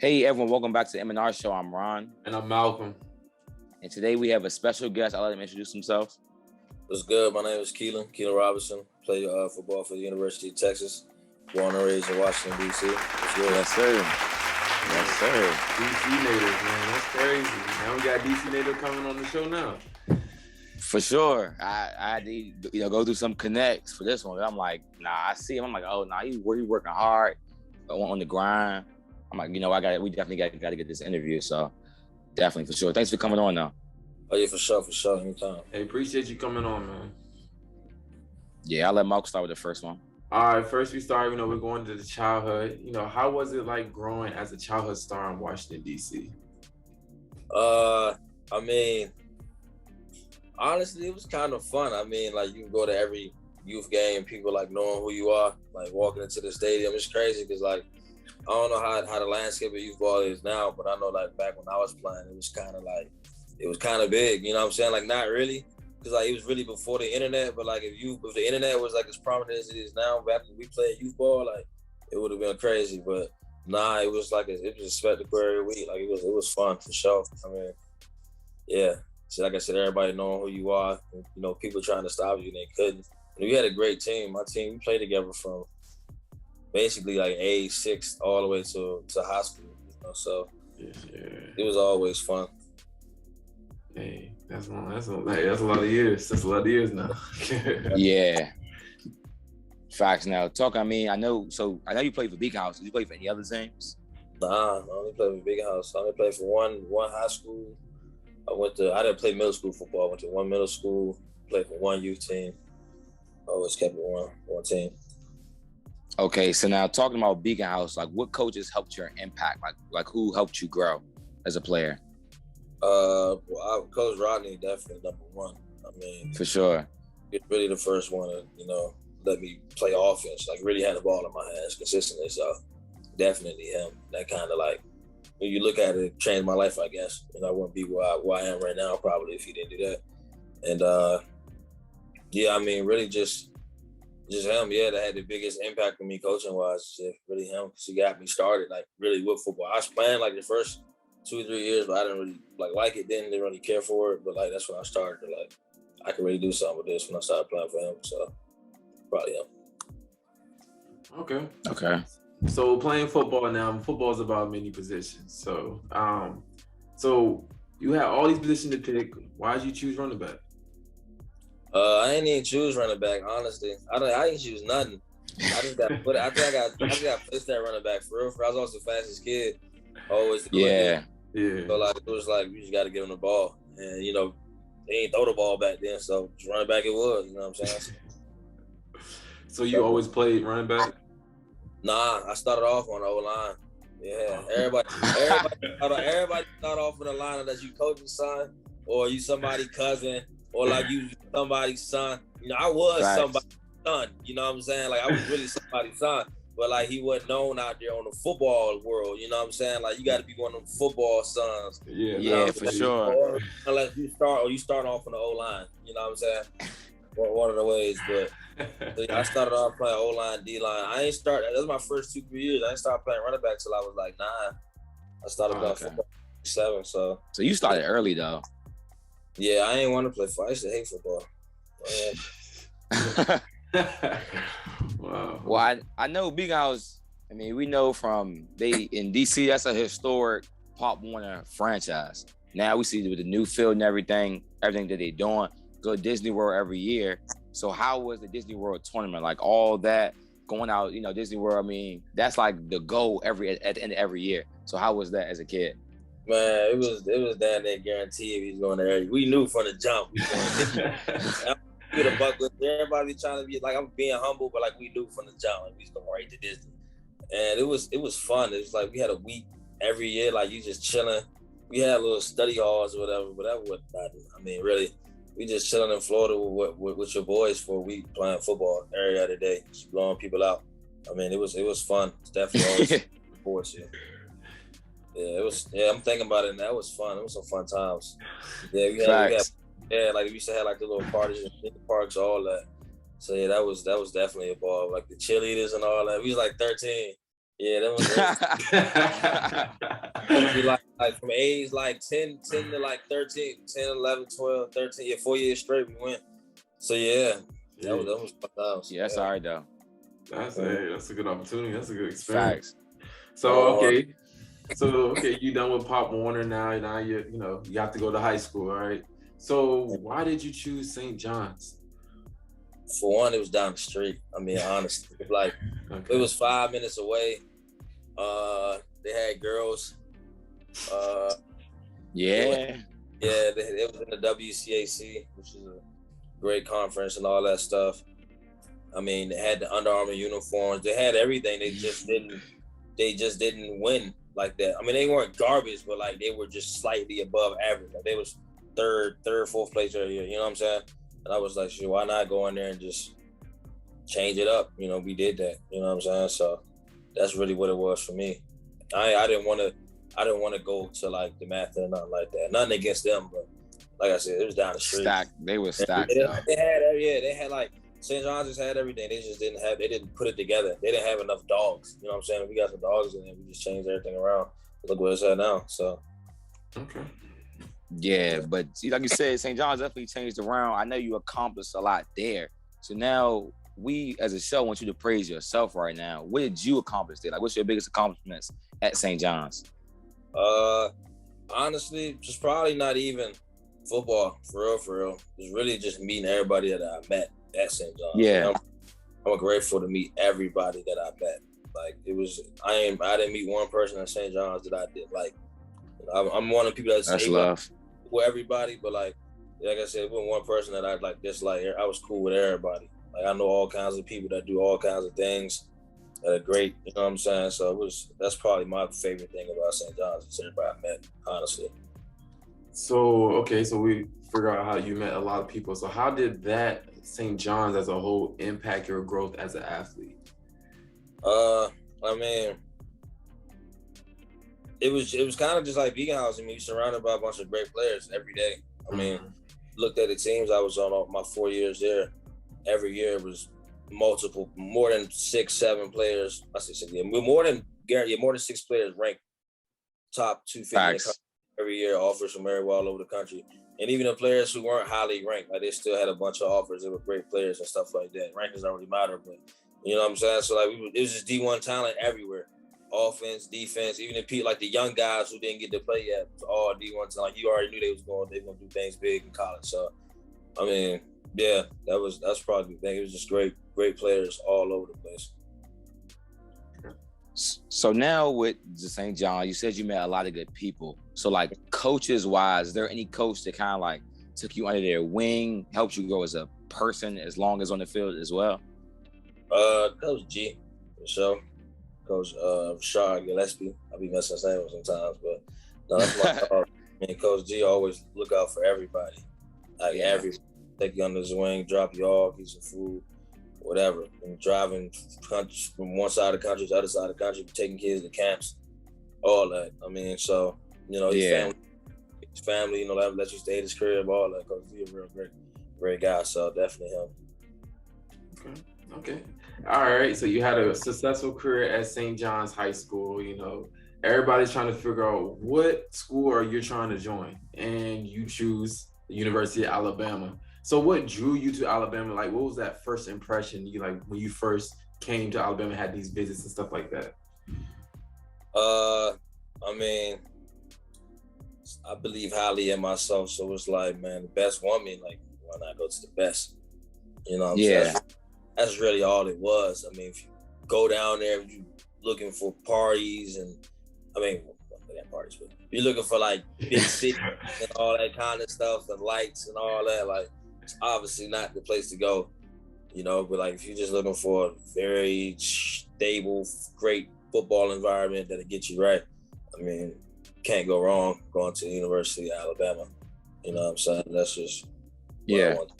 Hey everyone, welcome back to the M&R Show. I'm Ron. And I'm Malcolm. And today we have a special guest. I'll let him introduce himself. What's good? My name is Kelian Robinson. Play football for the University of Texas. Born and raised in Washington, D.C. Yes, sir. Yes, sir. DC native, man. That's crazy. Now we got DC native coming on the show now. For sure. I had to go through some connects for this one. I'm like, nah, I see him. I'm like, oh, nah, he working hard on the grind. I'm like, we definitely got to get this interview. So definitely, for sure. Thanks for coming on now. Oh, yeah, for sure. Anytime. Hey, appreciate you coming on, man. Yeah, I'll let Mark start with the first one. All right, first we start, we're going to the childhood. How was it like growing as a childhood star in Washington, D.C.? I mean, honestly, it was kind of fun. I mean, like, you can go to every youth game, people, like, knowing who you are, like, walking into the stadium. It's crazy because, like, I don't know how the landscape of youth ball is now, but I know, like, back when I was playing, it was kind of big, you know what I'm saying? Like, not really, because, like, it was really before the internet, but, like, if the internet was, like, as prominent as it is now, back when we played youth ball, like, it would have been crazy, but nah, it was, like, it was a spectacular week. Like, it was fun, for sure. I mean, yeah. So, like I said, everybody knowing who you are, people trying to stop you, and they couldn't. And we had a great team. My team, we played together from basically like age 6 all the way to high school, so it was always fun. Hey, that's a lot of years. That's a lot of years now. Yeah. Facts. Now, I know you played for Big House. Did you play for any other teams? Nah, I only played for Big House. I only played for one high school. I didn't play middle school football. I went to one middle school, played for one youth team. I always kept it one team. Okay, so now talking about Beacon House, like what coaches helped your impact? Like who helped you grow as a player? Coach Rodney, definitely number one. I mean, for sure. He's really the first one to, let me play offense, like really had the ball in my hands consistently. So definitely him. That kind of like, when you look at it, changed my life, I guess. And I wouldn't be where I am right now probably if he didn't do that. And yeah, I mean, really just him, that had the biggest impact on me coaching-wise. Just really him, because he got me started, like, really with football. I was playing, like, the first 2 or 3 years, but I didn't really, like it, didn't really care for it. But, like, that's when I started to, like, I could really do something with this when I started playing for him. So, probably him. Okay. So, playing football now, football is about many positions. So, you had all these positions to pick. Why did you choose running back? I didn't even choose running back, honestly. I didn't choose nothing. I just got put. I think I got placed at running back for real. I was also the fastest kid, always. Yeah. So like it was like you just got to give him the ball, and they ain't throw the ball back then, so just running back it was. You know what I'm saying? So you always played running back? Nah, I started off on the O-line. Yeah, everybody start off in the line unless you coach's son or you somebody's cousin. Or like you somebody's son. I was somebody's son. You know what I'm saying? Like I was really somebody's son. But like he wasn't known out there on the football world. You know what I'm saying? Like you got to be one of them football sons. Yeah, for sure. Unless you start off on the O-line. You know what I'm saying? One of the ways. But so, I started off playing O-line, D-line. That was my first 2-3 years. I didn't start playing running back till I was like 9. I started playing football at 7. So you started early though. Yeah, I ain't want to play football. I used to hate football. Wow. Well, I know Big House. I mean, we know in DC, that's a historic Pop Warner franchise. Now we see with the new field and everything that they're doing, go to Disney World every year. So how was the Disney World tournament? Like all that going out, Disney World, I mean, that's like the goal at the end of every year. So how was that as a kid? Man, it was down there guaranteed he was going there. We knew from the jump. Everybody trying to be like, I'm being humble, but like we knew from the jump, like we was going right to Disney. And it was fun. It was like we had a week every year, like you just chilling. We had little study halls or whatever, but that was nothing. I mean, really, we just chilling in Florida with your boys for a week playing football every other day, just blowing people out. I mean, it was fun. It's definitely always sports. Yeah, it was. Yeah, I'm thinking about it, and that was fun. It was some fun times. Yeah, we used to have like the little parties in the parks, all that. So yeah, that was definitely a ball. Like the cheerleaders and all that. We was like 13. Yeah, that was be like from age like 10 to like 13, 10, 11, 12, 13. Yeah, 4 years straight we went. So yeah, that was fun times. Yeah, that's all right though. That's a good opportunity. That's a good experience. Facts. So okay, you done with Pop Warner now. Now you have to go to high school, all right? So why did you choose St. John's? For one, it was down the street. I mean, honestly, like it was 5 minutes away. They had girls. Yeah. It was in the WCAC, which is a great conference and all that stuff. I mean, they had the Under Armour uniforms. They had everything. They just didn't win like that. I mean, they weren't garbage, but like they were just slightly above average. Like they was third, fourth place every year. You know what I'm saying? And I was like, sure, why not go in there and just change it up? You know, we did that. You know what I'm saying? So that's really what it was for me. I didn't want to go to like the math or nothing like that. Nothing against them, but like I said, it was down the street. Stacked. They were stacked. They had like St. John's just had everything. They just didn't put it together. They didn't have enough dogs. You know what I'm saying? We got some dogs in there. We just changed everything around. Look what it's at now. So okay. Yeah, but see, like you said, St. John's definitely changed around. I know you accomplished a lot there. So now we, as a show, want you to praise yourself right now. What did you accomplish there? Like, what's your biggest accomplishments at St. John's? Honestly, just probably not even football, for real. It's really just meeting everybody that I met at St. John's. Yeah. I'm grateful to meet everybody that I met. Like, it was, I didn't meet one person at St. John's that I did like. I'm one of the people that's love with everybody, but like I said, it wasn't one person that I like dislike. I was cool with everybody. Like I know all kinds of people that do all kinds of things that are great. You know what I'm saying? So that's probably my favorite thing about St. John's is everybody I met, honestly. So we figure out how you met a lot of people. So how did that St. John's as a whole impact your growth as an athlete? I mean, it was kind of just like Vegan House. I mean, you're surrounded by a bunch of great players every day. I mean, looked at the teams I was on all my 4 years there. Every year it was more than 6, 7 players. I say 6, more than 6 players ranked top 250 every year, offers from everywhere all over the country. And even the players who weren't highly ranked, like they still had a bunch of offers. They were great players and stuff like that. Rankings don't really matter, but you know what I'm saying? So like it was just D1 talent everywhere. Offense, defense, even if like the young guys who didn't get to play yet, all D1 talent. Like you already knew they were gonna do things big in college. So I mean, yeah, that's probably the thing. It was just great players all over the place. So now with the St. John, you said you met a lot of good people. So like coaches wise, is there any coach that kind of like took you under their wing, helped you grow as a person as long as on the field as well? Coach G, for sure. Coach Rashard Gillespie. I be messing his name up sometimes, but no, that's my dog. I mean, Coach G always look out for everybody. Like everybody. Take you under his wing, drop you off, get some food, whatever. And driving from one side of the country to the other side of the country, taking kids to camps, all that. I mean, so, you know, his family, you know, let you stay at his crib, all that, because he's a real great guy. So definitely him. Okay. All right. So you had a successful career at St. John's High School. You know, everybody's trying to figure out what school are you trying to join, and you choose the University of Alabama. So what drew you to Alabama? Like, what was that first impression you like when you first came to Alabama, had these visits and stuff like that? I mean, I believe highly in myself. So it's like, man, the best want me. Like, why not go to the best? You know what I'm saying? That's really all it was. I mean, if you go down there, if you looking for parties and, I mean, not parties, but you're looking for like big city and all that kind of stuff and lights and all that, like, it's obviously not the place to go, you know, but like if you're just looking for a very stable, great football environment that'll get you right, I mean, can't go wrong going to the University of Alabama. You know what I'm saying? That's just what I want.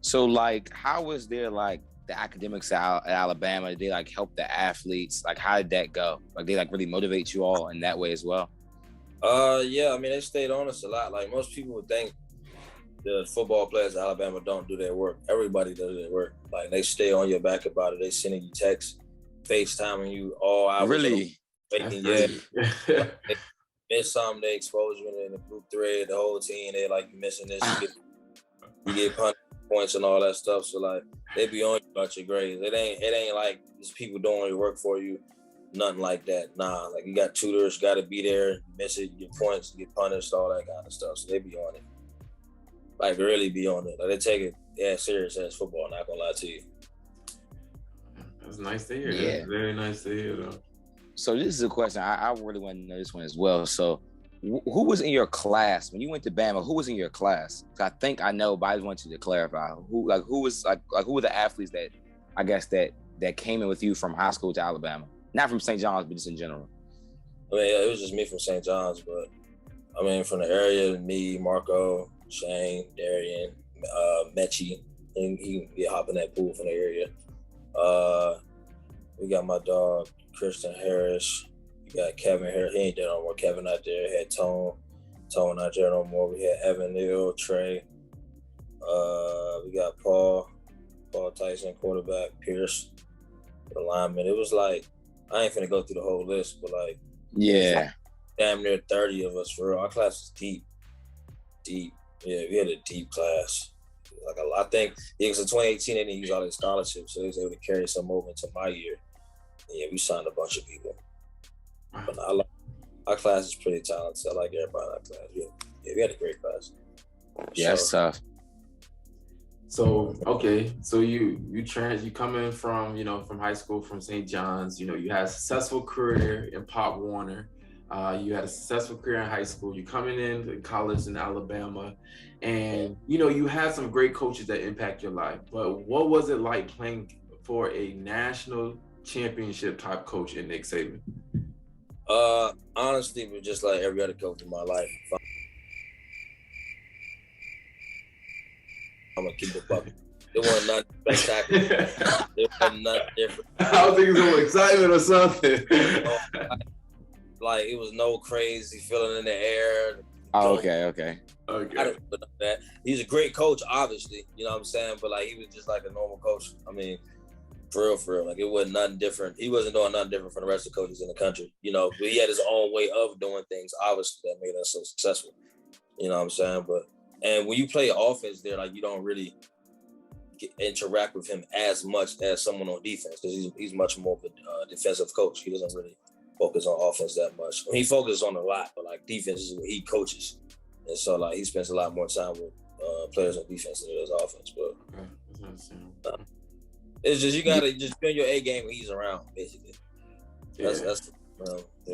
So like, how was there like the academics at Alabama? Did they like help the athletes? Like, how did that go? Like, they like really motivate you all in that way as well? Yeah, I mean, they stayed on us a lot. Like, most people would think the football players at Alabama don't do their work. Everybody does their work. Like, they stay on your back about it. They sending you texts. FaceTiming you all hours. Really? Yeah. They miss something, they expose you in the group thread, the whole team, they like, you missing this, you get punished points and all that stuff. So like they be on you about your grades. It ain't like these people doing your work for you. Nothing like that. Nah, like you got tutors, got to be there. You miss it, you get points, you get punished, all that kind of stuff. So they be on it. Like really be on it. Like they take it serious as football. Not gonna lie to you. That's nice to hear. Yeah. That's very nice to hear though. So this is a question. I really want to know this one as well. So who was in your class when you went to Bama? Who was in your class? I think I know, but I just want you to clarify. Who were the athletes that I guess that came in with you from high school to Alabama? Not from St. John's, but just in general. I mean, it was just me from St. John's, but I mean, from the area, me, Marco, Shane, Darian, Mechie, and he can get hopping that pool from the area. We got my dog, Christian Harris. We got Kevin Harris. He ain't there no more. Kevin out there. Had Tone not there no more. We had Evan Neal, Trey. We got Paul Tyson, quarterback, Pierce, the lineman. It was like, I ain't finna go through the whole list, but like, Yeah. damn near 30 of us for real. Our class was deep. Yeah, we had a deep class. Like I think it was in 2018 they didn't use all their scholarships, so they was able to carry some over into my year. Yeah, we signed a bunch of people. But our class is pretty talented. I like everybody in our class. Yeah, we had a great class. Yeah, that's tough. So okay, so you come in from from high school from St. John's. You had a successful career in Pop Warner. You had a successful career in high school. You're coming in college in Alabama, and you had some great coaches that impact your life. But what was it like playing for a national championship type coach in Nick Saban? Honestly, it was just like every other coach in my life. I'm gonna keep it bucket. It wasn't nothing spectacular. It wasn't nothing different. I was thinking some excitement or something. Like it was no crazy feeling in the air. Oh, okay. I didn't put up that. He's a great coach, obviously. You know what I'm saying? But like he was just like a normal coach. I mean, for real. Like it wasn't nothing different. He wasn't doing nothing different from the rest of the coaches in the country. But he had his own way of doing things, obviously, that made us so successful. You know what I'm saying? And when you play offense there, like you don't really interact with him as much as someone on defense because he's much more of a defensive coach. He doesn't really focus on offense that much. He focuses on a lot, but like defense is what he coaches. And so like he spends a lot more time with players on defense than he does offense. But it's just you gotta just be on your A game when he's around, basically. That's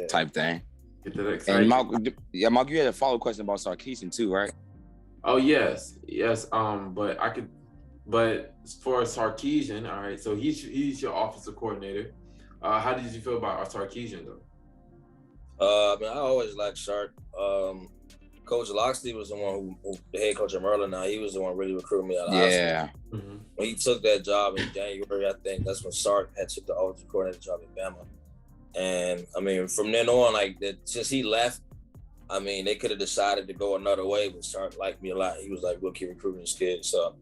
type thing. Get that excitement. And Malc, you had a follow-up question about Sarkeesian too, right? Oh yes. But for Sarkeesian, all right. So he's your offensive coordinator. How did you feel about Sarkeesian though? I always liked Sark. Coach Loxley was the one who the head coach of Maryland now. He was the one really recruiting me out of high school. Mm-hmm. When he took that job in January, I think that's when Sark had took the offensive coordinator job at Bama. And I mean, from then on, since he left, I mean, they could have decided to go another way, but Sark liked me a lot. He was like, we'll keep recruiting this kid. So,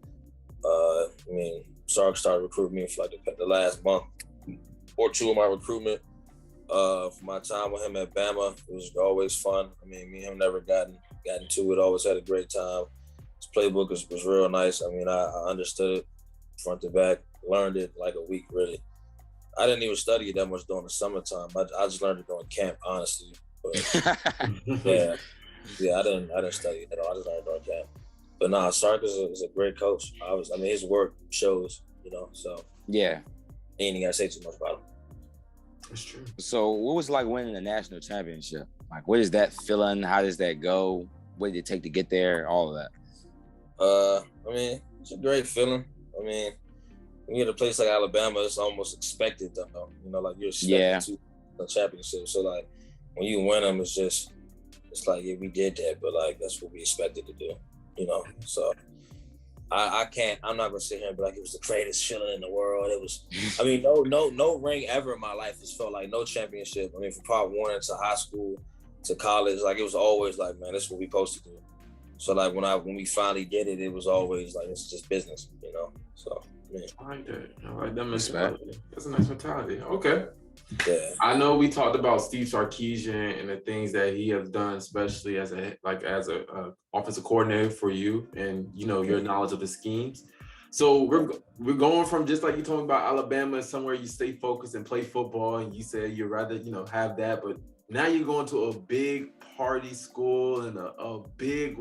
I mean, Sark started recruiting me for like the last month or two of my recruitment. For my time with him at Bama, it was always fun. I mean, me and him never gotten into it. Always had a great time. His playbook was real nice. I mean, I understood it front to back. Learned it like a week, really. I didn't even study it that much during the summertime. I just learned it during camp, honestly. But I didn't study it at all. I just learned it during camp. But nah, Sark is a great coach. His work shows, so yeah. Ain't even gotta say too much about him. That's true. So what was it like winning the national championship? Like, what is that feeling? How does that go? What did it take to get there? All of that. I mean, it's a great feeling. I mean, when you're at a place like Alabama, it's almost expected though. Like you're expected to the championship. So like when you win them, it's like, yeah, we did that, but like that's what we expected to do. So I'm not gonna sit here and be like it was the greatest feeling in the world. It was, I mean, no ring ever in my life has felt like no championship. I mean, from Pop Warner to high school to college, like it was always like, man, this is what we supposed to do. So like when we finally did it, it was always like, it's just business, So I like that. I like that mentality. That's a nice mentality. Okay. Yeah. I know we talked about Steve Sarkeesian and the things that he has done, especially as a offensive coordinator for you, and your knowledge of the schemes. So we're going from, just like you told me about Alabama, somewhere you stay focused and play football, and you said you'd rather have that, but now you're going to a big party school and a big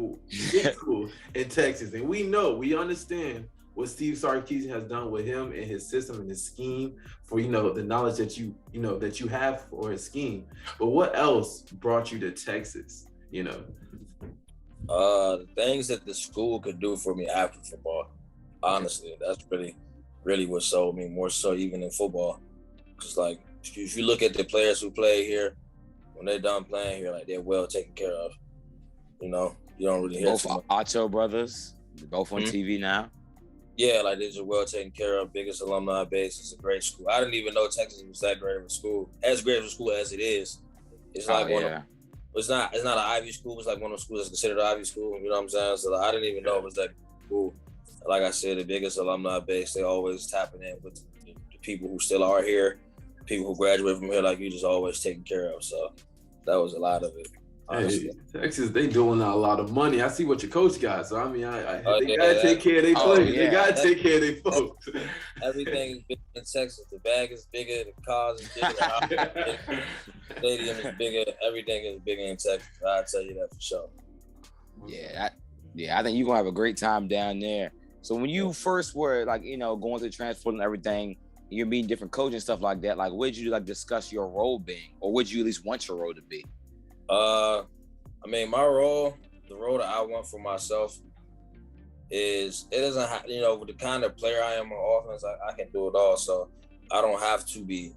school in Texas, and we understand what Steve Sarkeesian has done with him and his system and his scheme for, the knowledge that you have for his scheme. But what else brought you to Texas, The things that the school could do for me after football, honestly, that's really what sold me, more so even in football. Because, like, if you look at the players who play here, when they're done playing here, like, they're well taken care of. You don't really hear both Ocho brothers, both on TV now. Yeah, like, they're just well taken care of, biggest alumni base. It's a great school. I didn't even know Texas was that great of a school. As great of a school as it is. It's like it's not an Ivy school. It's like one of the schools that's considered an Ivy school. You know what I'm saying? So I didn't even know it was that cool. Like I said, the biggest alumni base. They always tapping in with the people who still are here, people who graduate from here. Like, you just always taken care of. So that was a lot of it. Hey, Texas, they doing a lot of money. I see what your coach got. So I mean, they gotta take care of their players. They gotta take care of their folks. Everything is bigger in Texas. The bag is bigger. The cars is bigger. The stadium is bigger. Everything is bigger in Texas. I'll tell you that for sure. I think you're gonna have a great time down there. So when you first were going to the transfer and everything, you're meeting different coaches and stuff like that. Like, what did you discuss your role being, or would you at least want your role to be? I mean, my role, the role that I want for myself is, it doesn't have, with the kind of player I am on offense, I can do it all. So I don't have to be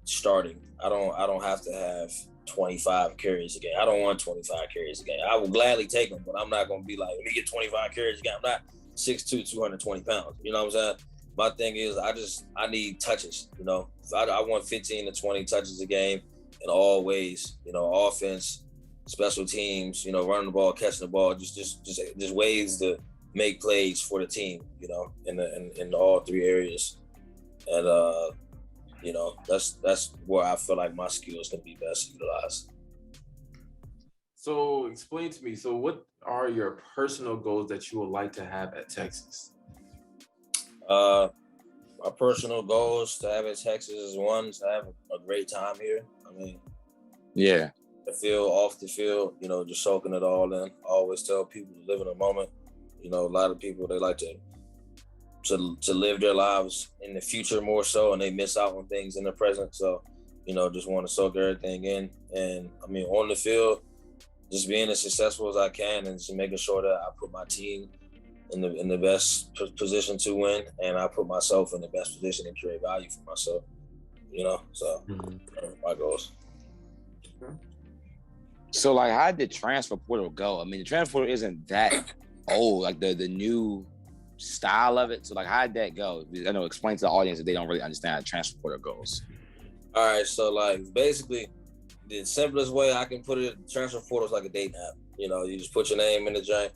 starting. I don't have to have 25 carries a game. I don't want 25 carries a game. I will gladly take them, but I'm not going to be like, let me get 25 carries a game. I'm not 6'2", 220 pounds. You know what I'm saying? My thing is, I need touches, I want 15 to 20 touches a game in all ways, offense, special teams, running the ball, catching the ball, just ways to make plays for the team, in all three areas. And that's where I feel like my skills can be best utilized. So explain to me, so what are your personal goals that you would like to have at Texas? My personal goals to have at Texas is, one, to have a great time here. I mean, the field, off the field, just soaking it all in. I always tell people to live in the moment. A lot of people, they like to live their lives in the future more so, and they miss out on things in the present. So, just want to soak everything in. And I mean, on the field, just being as successful as I can, and just making sure that I put my team in the best position to win, and I put myself in the best position to create value for myself. So my goals. So, how did the transfer portal go? I mean, the transfer portal isn't that old, like the new style of it. So, how did that go? I know, explain to the audience that they don't really understand how the transfer portal goes. All right, so basically, the simplest way I can put it, transfer portal is like a dating app. You just put your name in the joint,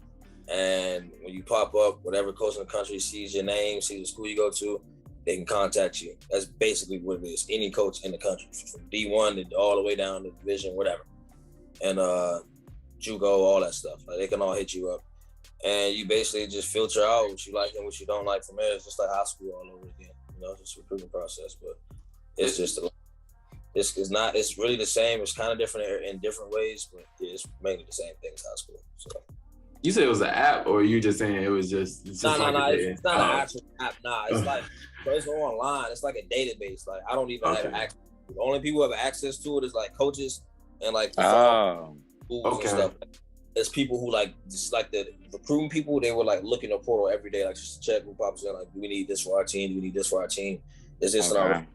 and when you pop up, whatever coach in the country sees your name, sees the school you go to, they can contact you. That's basically what it is. Any coach in the country, from D1 to all the way down to division, whatever. And JUCO, all that stuff. They can all hit you up. And you basically just filter out what you like and what you don't like from there. It's just like high school all over again. Just a recruiting process. But it's just it's really the same. It's kind of different in different ways, but it's mainly the same thing as high school. So. You said it was an app, or you just saying it was just? No. It's not an actual app. Nah, it's it's online. It's like a database. I don't even have access. The only people who have access to it is coaches and schools and stuff. There's people who just the recruiting people. They were look in the portal every day, just to check who pops in. Do we need this for our team? Do we need this for our team? Is this in our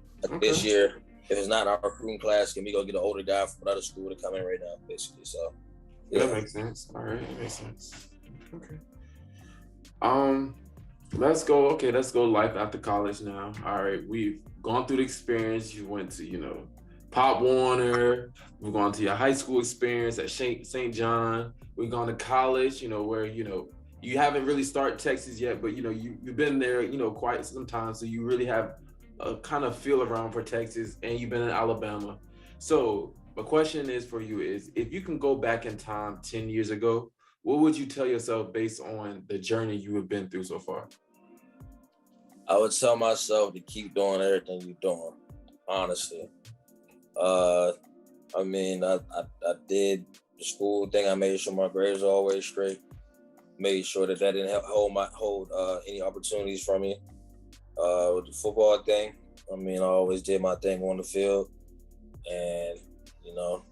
this year? If it's not our recruiting class, can we go get an older guy from another school to come in right now? Basically, so. Yeah. That makes sense. All right, that makes sense. Okay. Let's go life after college now. All right, we've gone through the experience. You went to, Pop Warner. We've gone to your high school experience at St. John. We've gone to college, where, you haven't really started Texas yet, but you know, you've been there, you know, quite some time, so you really have a kind of feel around for Texas, and you've been in Alabama. So my question is for you is, if you can go back in time 10 years ago, what would you tell yourself based on the journey you have been through so far? I would tell myself to keep doing everything you're doing, honestly. I mean, I did the school thing. I made sure my grades were always straight. Made sure that didn't hold any opportunities from me. With the football thing, I mean, I always did my thing on the field, and you know,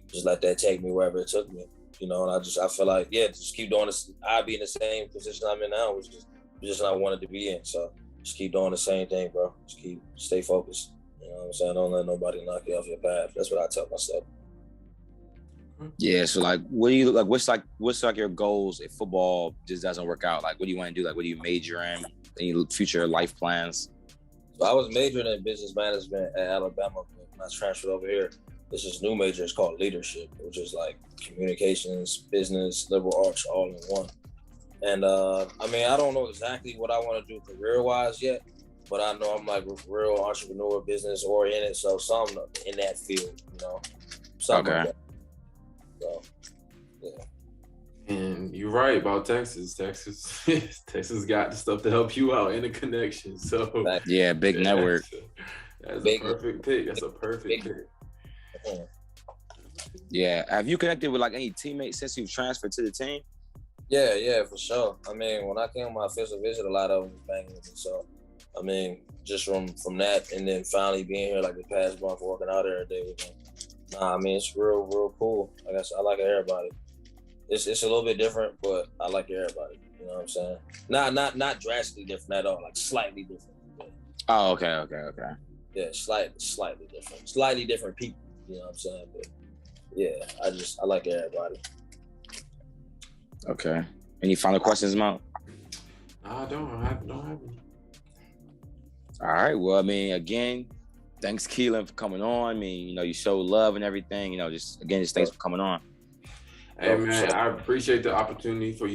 just let that take me wherever it took me. You know, and I feel like, yeah, just keep doing this. I'd be in the same position I'm in now, which is the position I wanted to be in. So just keep doing the same thing, bro. Just stay focused. You know what I'm saying? Don't let nobody knock you off your path. That's what I tell myself. Yeah, so like, what do you like? What's your goals if football just doesn't work out? Like, what do you want to do? Like, what do you major in? Any future life plans? So I was majoring in business management at Alabama, but when I transferred over here, this is new major. It's called leadership, which is like communications, business, liberal arts, all in one. And I mean, I don't know exactly what I want to do career-wise yet, but I know I'm like a real entrepreneur, business oriented, so something in that field, you know, something like that. So, yeah. And you're right about Texas. Texas got the stuff to help you out and the connection. So yeah, big network. That's a perfect pick. That's a perfect pick. Yeah. Have you connected with like any teammates since you've transferred to the team? Yeah, for sure. I mean, when I came on my official visit, a lot of them was banging with me. So, I mean, just from that, and then finally being here like the past month, working out every day with them. Nah, I mean, it's real cool. I guess I like everybody. It's a little bit different, but I like everybody. You know what I'm saying? Not drastically different at all. Like slightly different. But, oh, okay. Yeah, slightly different. Slightly different people. You know what I'm saying? But yeah, I like everybody. Okay. Any final questions, Malc? I don't have any. All right. Well, I mean, again, thanks, Keilan, for coming on. I mean, you know, you show love and everything. You know, just thanks for coming on. Hey man, I appreciate the opportunity for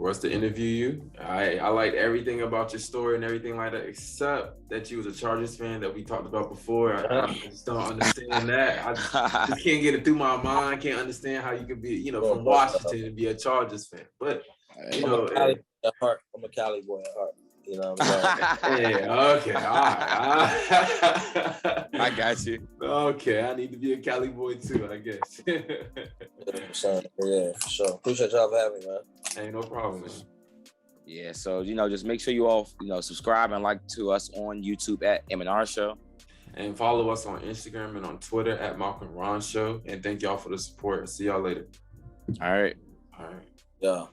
us to interview you. I liked everything about your story and everything like that, except that you was a Chargers fan that we talked about before. I just don't understand that. I just can't get it through my mind. Can't understand how you could be, from Washington and be a Chargers fan. But I'm a Cali boy at heart. You know what I'm saying? Yeah, okay, all right. I got you. Okay, I need to be a Cali boy too, I guess. Yeah, for sure. Appreciate y'all for having me, man. Ain't no problem, man. Yeah, so, just make sure you all, subscribe and like to us on YouTube at M&R Show. And follow us on Instagram and on Twitter at Malc and Ron Show. And thank y'all for the support. See y'all later. All right. Yeah.